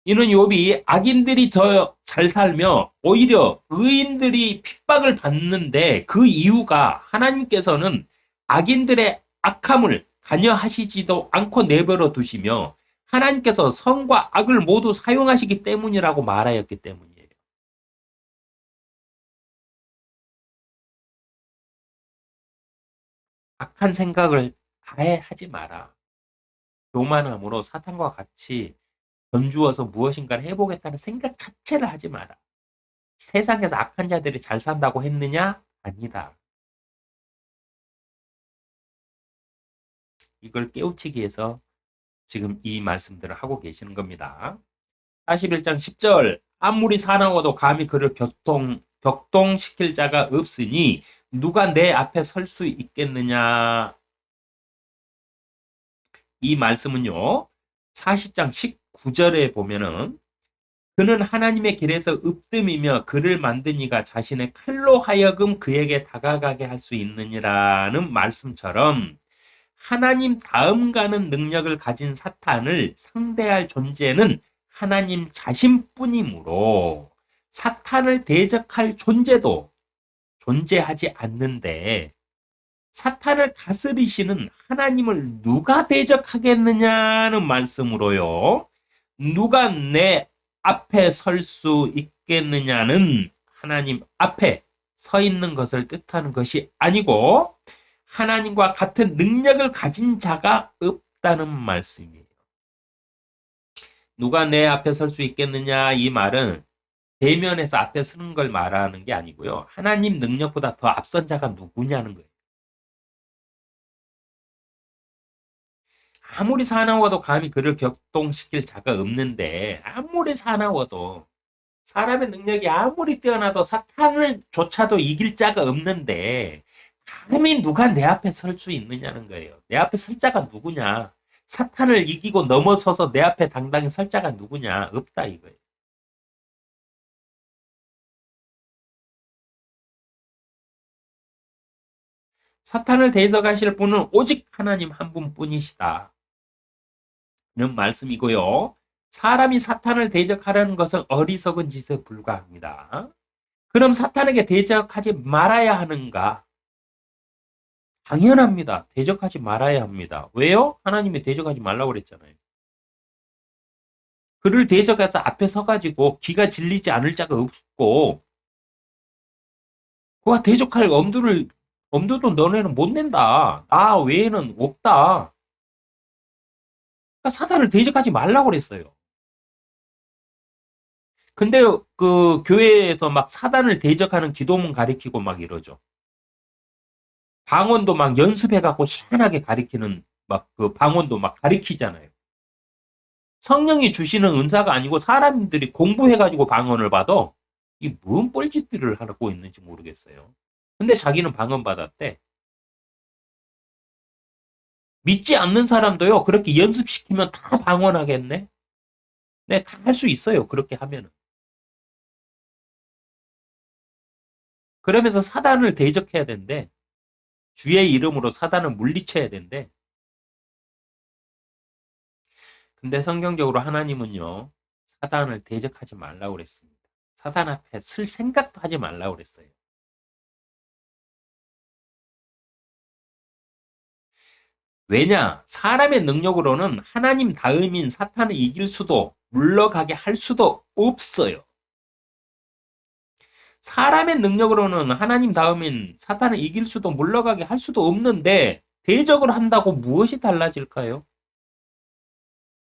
A: 이는 욥이 악인들이 더 잘 살며 오히려 의인들이 핍박을 받는데 그 이유가 하나님께서는 악인들의 악함을 관여하시지도 않고 내버려 두시며 하나님께서 선과 악을 모두 사용하시기 때문이라고 말하였기 때문이에요. 악한 생각을 아예 하지 마라. 교만함으로 사탄과 같이 견주어서 무엇인가를 해보겠다는 생각 자체를 하지 마라. 세상에서 악한 자들이 잘 산다고 했느냐? 아니다. 이걸 깨우치기 위해서 지금 이 말씀들을 하고 계시는 겁니다. 41장 10절 아무리 사나워도 감히 그를 격동시킬 자가 없으니 누가 내 앞에 설 수 있겠느냐. 이 말씀은요. 40장 19절에 보면은 그는 하나님의 길에서 으뜸이며 그를 만든 이가 자신의 칼로 하여금 그에게 다가가게 할 수 있느니라는 말씀처럼 하나님 다음 가는 능력을 가진 사탄을 상대할 존재는 하나님 자신뿐이므로 사탄을 대적할 존재도 존재하지 않는데 사탄을 다스리시는 하나님을 누가 대적하겠느냐는 말씀으로요. 누가 내 앞에 설 수 있겠느냐는 하나님 앞에 서 있는 것을 뜻하는 것이 아니고 하나님과 같은 능력을 가진 자가 없다는 말씀이에요. 누가 내 앞에 설 수 있겠느냐 이 말은 대면에서 앞에 서는 걸 말하는 게 아니고요. 하나님 능력보다 더 앞선 자가 누구냐는 거예요. 아무리 사나워도 감히 그를 격동시킬 자가 없는데 아무리 사나워도 사람의 능력이 아무리 뛰어나도 사탄을 조차도 이길 자가 없는데 감히 누가 내 앞에 설 수 있느냐는 거예요. 내 앞에 설 자가 누구냐. 사탄을 이기고 넘어서서 내 앞에 당당히 설 자가 누구냐. 없다 이거예요. 사탄을 대적하실 분은 오직 하나님 한 분뿐이시다. 는 말씀이고요. 사람이 사탄을 대적하려는 것은 어리석은 짓에 불과합니다. 그럼 사탄에게 대적하지 말아야 하는가? 당연합니다. 대적하지 말아야 합니다. 왜요? 하나님이 대적하지 말라고 그랬잖아요. 그를 대적해서 앞에 서가지고 기가 질리지 않을 자가 없고 그와 대적할 엄두도 너네는 못 낸다. 나 외에는 없다. 그러니까 사탄을 대적하지 말라고 그랬어요. 근데 그 교회에서 막 사단을 대적하는 기도문 가리키고 막 이러죠. 방언도 막 연습해갖고 시원하게 가리키는 막 그 방언도 막 가리키잖아요. 성령이 주시는 은사가 아니고 사람들이 공부해가지고 방언을 받아. 이 뭔 뻘짓들을 하고 있는지 모르겠어요. 근데 자기는 방언 받았대. 믿지 않는 사람도요, 그렇게 연습시키면 다 방언하겠네? 네, 다 할 수 있어요. 그렇게 하면은. 그러면서 사단을 대적해야 된대. 주의 이름으로 사단을 물리쳐야 된대. 근데 성경적으로 하나님은요, 사단을 대적하지 말라고 그랬습니다. 사단 앞에 쓸 생각도 하지 말라고 그랬어요. 왜냐? 사람의 능력으로는 하나님 다음인 사탄을 이길 수도 물러가게 할 수도 없어요. 사람의 능력으로는 하나님 다음인 사탄을 이길 수도 물러가게 할 수도 없는데 대적을 한다고 무엇이 달라질까요?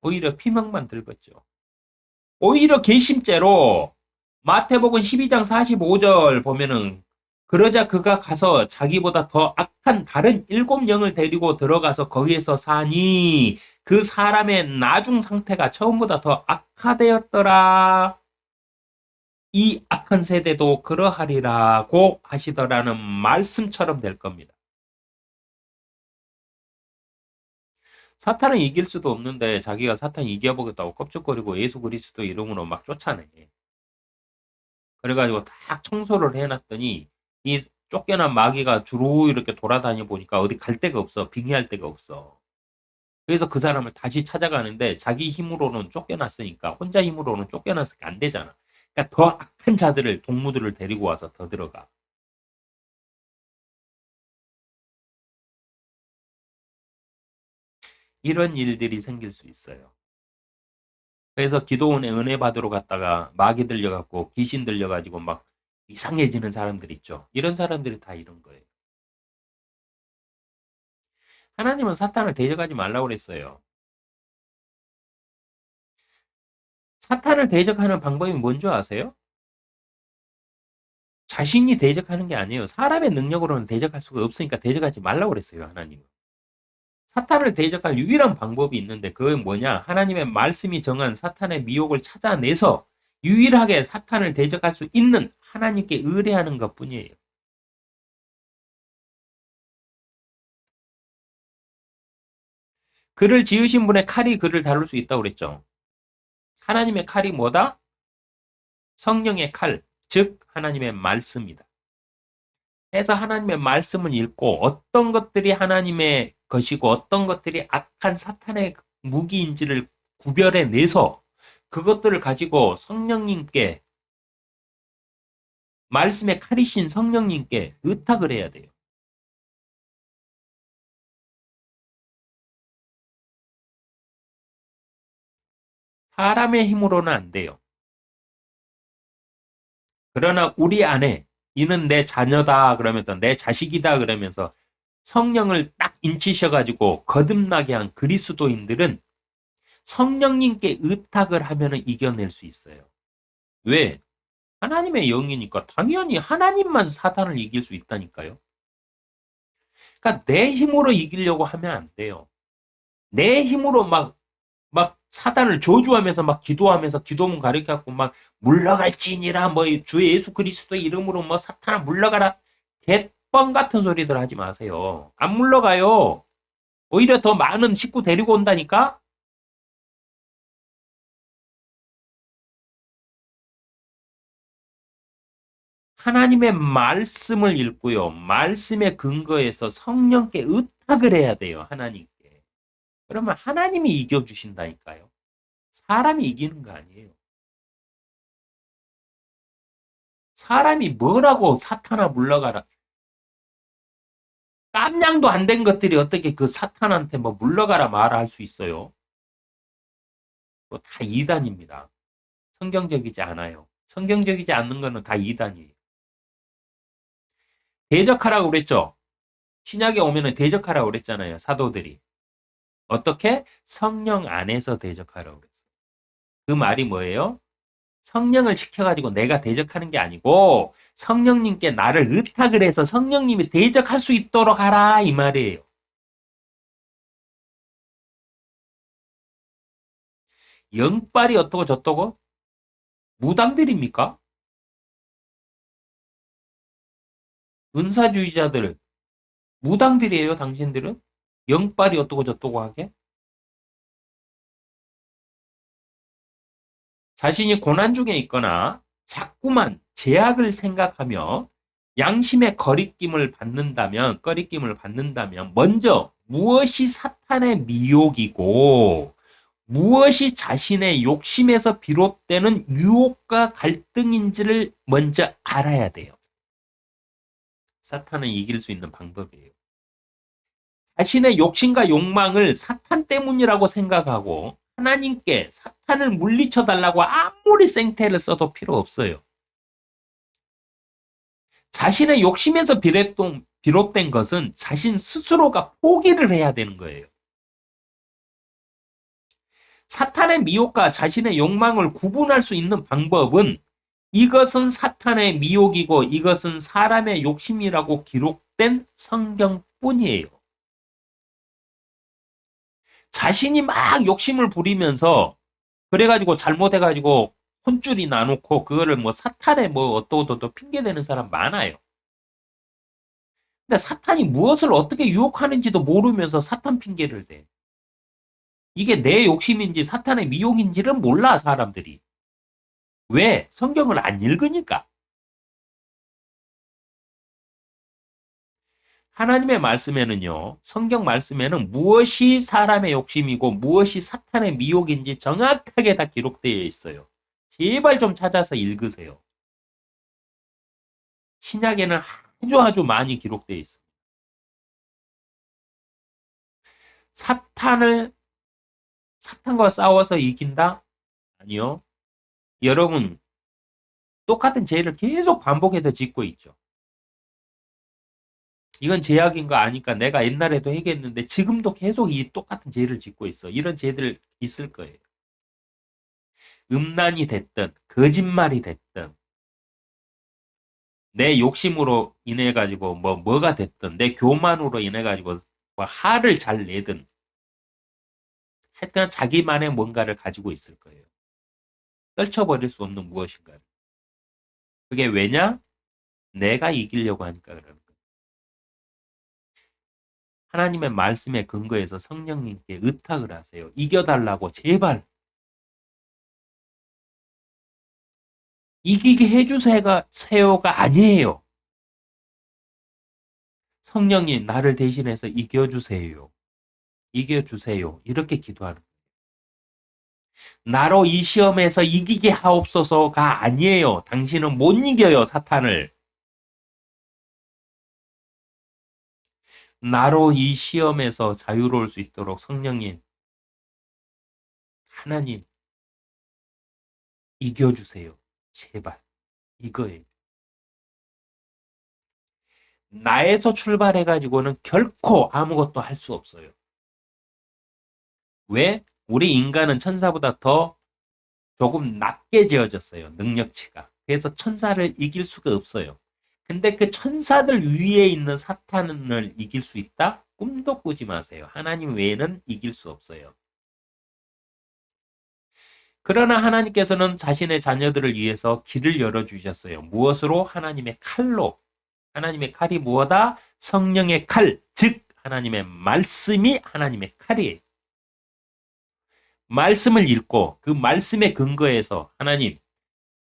A: 오히려 피망만 들겠죠. 오히려 괘씸죄로 마태복음 12장 45절 보면은 그러자 그가 가서 자기보다 더 악한 다른 7영을 데리고 들어가서 거기에서 사니 그 사람의 나중 상태가 처음보다 더 악화되었더라. 이 악한 세대도 그러하리라고 하시더라는 말씀처럼 될 겁니다. 사탄을 이길 수도 없는데 자기가 사탄 이겨보겠다고 껍죽거리고 예수 그리스도 이름으로 막 쫓아내. 그래가지고 딱 청소를 해놨더니 이 쫓겨난 마귀가 주로 이렇게 돌아다녀 보니까 어디 갈 데가 없어. 빙의할 데가 없어. 그래서 그 사람을 다시 찾아가는데 자기 힘으로는 쫓겨났으니까 혼자 힘으로는 쫓겨났으니까 안 되잖아. 그러니까 더 악한 자들을 동무들을 데리고 와서 더 들어가. 이런 일들이 생길 수 있어요. 그래서 기도원에 은혜 받으러 갔다가 마귀 들려갖고 귀신 들려가지고 막 이상해지는 사람들 있죠. 이런 사람들이 다 이런 거예요. 하나님은 사탄을 대적하지 말라고 그랬어요. 사탄을 대적하는 방법이 뭔지 아세요? 자신이 대적하는 게 아니에요. 사람의 능력으로는 대적할 수가 없으니까 대적하지 말라고 그랬어요, 하나님은. 사탄을 대적할 유일한 방법이 있는데 그건 뭐냐? 하나님의 말씀이 정한 사탄의 미혹을 찾아내서 유일하게 사탄을 대적할 수 있는 하나님께 의뢰하는 것뿐이에요. 그를 지으신 분의 칼이 그를 다룰 수 있다고 그랬죠. 하나님의 칼이 뭐다? 성령의 칼, 즉 하나님의 말씀이다. 해서 하나님의 말씀을 읽고 어떤 것들이 하나님의 것이고 어떤 것들이 악한 사탄의 무기인지를 구별해내서 그것들을 가지고 성령님께 말씀의 칼이신 성령님께 의탁을 해야 돼요. 사람의 힘으로는 안 돼요. 그러나 우리 안에 이는 내 자녀다 그러면서 내 자식이다 그러면서 성령을 딱 인치셔가지고 거듭나게 한 그리스도인들은 성령님께 의탁을 하면 이겨낼 수 있어요. 왜? 하나님의 영이니까 당연히 하나님만 사탄을 이길 수 있다니까요. 그러니까 내 힘으로 이기려고 하면 안 돼요. 내 힘으로 막 사단을 저주하면서 막 기도하면서 기도문 가르쳐갖고 막 물러갈지니라 뭐 주 예수 그리스도 이름으로 뭐 사탄아 물러가라 개뻥 같은 소리들 하지 마세요. 안 물러가요. 오히려 더 많은 식구 데리고 온다니까. 하나님의 말씀을 읽고요. 말씀의 근거에서 성령께 의탁을 해야 돼요. 하나님께. 그러면 하나님이 이겨주신다니까요. 사람이 이기는 거 아니에요. 사람이 뭐라고 사탄아 물러가라. 깜냥도 안 된 것들이 어떻게 그 사탄한테 뭐 물러가라 말할 수 있어요. 그거 다 이단입니다. 성경적이지 않아요. 성경적이지 않는 거는 다 이단이에요. 대적하라고 그랬죠. 신약에 오면은 대적하라고 그랬잖아요. 사도들이. 어떻게? 성령 안에서 대적하라고 그랬어요. 그 말이 뭐예요? 성령을 시켜가지고 내가 대적하는 게 아니고 성령님께 나를 의탁을 해서 성령님이 대적할 수 있도록 하라 이 말이에요. 영빨이 어떻고 저떻고? 무당들입니까? 은사주의자들, 무당들이에요, 당신들은? 영빨이 어떻고 저떻고 하게? 자신이 고난 중에 있거나 자꾸만 제약을 생각하며 양심의 꺼리낌을 받는다면, 먼저 무엇이 사탄의 미혹이고, 무엇이 자신의 욕심에서 비롯되는 유혹과 갈등인지를 먼저 알아야 돼요. 사탄을 이길 수 있는 방법이에요. 자신의 욕심과 욕망을 사탄 때문이라고 생각하고 하나님께 사탄을 물리쳐 달라고 아무리 생태를 써도 필요 없어요. 자신의 욕심에서 비롯된 것은 자신 스스로가 포기를 해야 되는 거예요. 사탄의 미혹과 자신의 욕망을 구분할 수 있는 방법은 이것은 사탄의 미혹이고 이것은 사람의 욕심이라고 기록된 성경뿐이에요. 자신이 막 욕심을 부리면서 그래가지고 잘못해가지고 혼줄이 나놓고 그거를 뭐 사탄에 뭐 어떠고저떠 핑계대는 사람 많아요. 근데 사탄이 무엇을 어떻게 유혹하는지도 모르면서 사탄 핑계를 대. 이게 내 욕심인지 사탄의 미혹인지는 몰라, 사람들이. 왜? 성경을 안 읽으니까. 하나님의 말씀에는요, 성경 말씀에는 무엇이 사람의 욕심이고 무엇이 사탄의 미혹인지 정확하게 다 기록되어 있어요. 제발 좀 찾아서 읽으세요. 신약에는 아주 많이 기록되어 있습니다. 사탄과 싸워서 이긴다? 아니요. 여러분, 똑같은 죄를 계속 반복해서 짓고 있죠. 이건 죄악인 거 아니까 내가 옛날에도 해겠는데 지금도 계속 이 똑같은 죄를 짓고 있어. 이런 죄들 있을 거예요. 음란이 됐든 거짓말이 됐든 내 욕심으로 인해 가지고 뭐가 됐든 내 교만으로 인해 가지고 뭐 화를 잘 내든 하여튼 자기만의 뭔가를 가지고 있을 거예요. 떨쳐버릴 수 없는 무엇인가를. 그게 왜냐? 내가 이기려고 하니까 그러는 거예요. 하나님의 말씀에 근거해서 성령님께 의탁을 하세요. 이겨달라고 제발. 이기게 해주세요가 아니에요. 성령님 나를 대신해서 이겨주세요. 이겨주세요. 이렇게 기도하는 거예요. 나로 이 시험에서 이기게 하옵소서가 아니에요. 당신은 못 이겨요, 사탄을. 나로 이 시험에서 자유로울 수 있도록 성령님, 하나님, 이겨주세요. 제발. 이거예요. 나에서 출발해가지고는 결코 아무것도 할 수 없어요. 왜? 우리 인간은 천사보다 더 조금 낮게 지어졌어요. 능력치가. 그래서 천사를 이길 수가 없어요. 근데 그 천사들 위에 있는 사탄을 이길 수 있다? 꿈도 꾸지 마세요. 하나님 외에는 이길 수 없어요. 그러나 하나님께서는 자신의 자녀들을 위해서 길을 열어주셨어요. 무엇으로? 하나님의 칼로. 하나님의 칼이 무엇이다? 성령의 칼, 즉 하나님의 말씀이 하나님의 칼이에요. 말씀을 읽고 그 말씀에 근거해서 하나님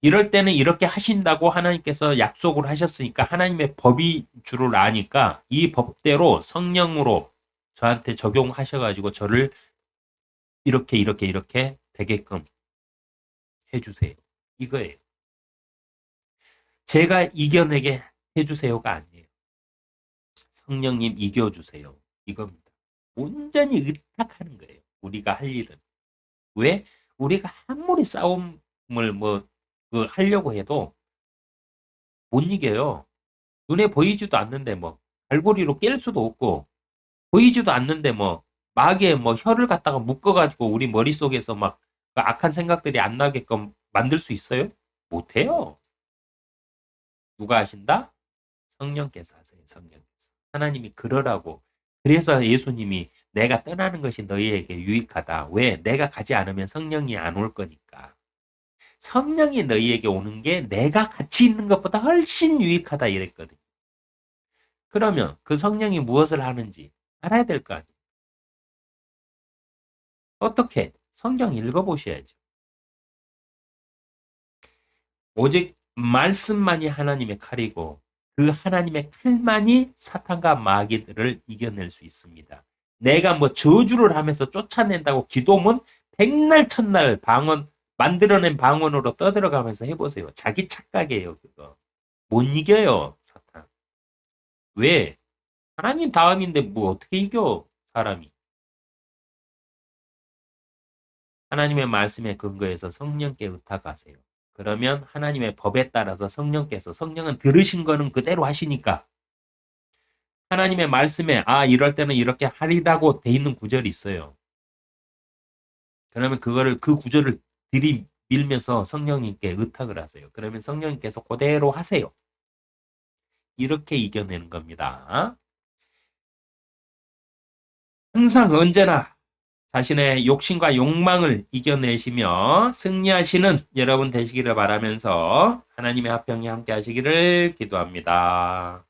A: 이럴 때는 이렇게 하신다고 하나님께서 약속을 하셨으니까 하나님의 법이 줄을 아니까 이 법대로 성령으로 저한테 적용하셔가지고 저를 이렇게 되게끔 해주세요. 이거예요. 제가 이겨내게 해주세요가 아니에요. 성령님 이겨주세요. 이겁니다. 온전히 의탁하는 거예요. 우리가 할 일은. 왜? 우리가 아무리 싸움을 하려고 해도 못 이겨요. 눈에 보이지도 않는데 갈고리로 깰 수도 없고 보이지도 않는데 막에 혀를 갖다가 묶어가지고 우리 머릿속에서 그 악한 생각들이 안 나게끔 만들 수 있어요? 못해요. 누가 하신다? 성령께서 하세요. 성령께서. 하나님이 그러라고. 그래서 예수님이 내가 떠나는 것이 너희에게 유익하다. 왜? 내가 가지 않으면 성령이 안 올 거니까. 성령이 너희에게 오는 게 내가 같이 있는 것보다 훨씬 유익하다 이랬거든요. 그러면 그 성령이 무엇을 하는지 알아야 될 거 아니에요. 어떻게? 성경 읽어보셔야죠. 오직 말씀만이 하나님의 칼이고 그 하나님의 칼만이 사탄과 마귀들을 이겨낼 수 있습니다. 내가 저주를 하면서 쫓아낸다고 기도문 백날 첫날 방언 만들어낸 방언으로 떠들어가면서 해보세요. 자기 착각이에요. 그거 못 이겨요. 사탄. 왜? 하나님 다음인데 어떻게 이겨 사람이. 하나님의 말씀에 근거해서 성령께 의탁하세요. 그러면 하나님의 법에 따라서 성령은 들으신 거는 그대로 하시니까 하나님의 말씀에 이럴 때는 이렇게 하리다고 돼 있는 구절이 있어요. 그러면 그 구절을 들이밀면서 성령님께 의탁을 하세요. 그러면 성령님께서 그대로 하세요. 이렇게 이겨내는 겁니다. 항상 언제나 자신의 욕심과 욕망을 이겨내시며 승리하시는 여러분 되시기를 바라면서 하나님의 화평이 함께 하시기를 기도합니다.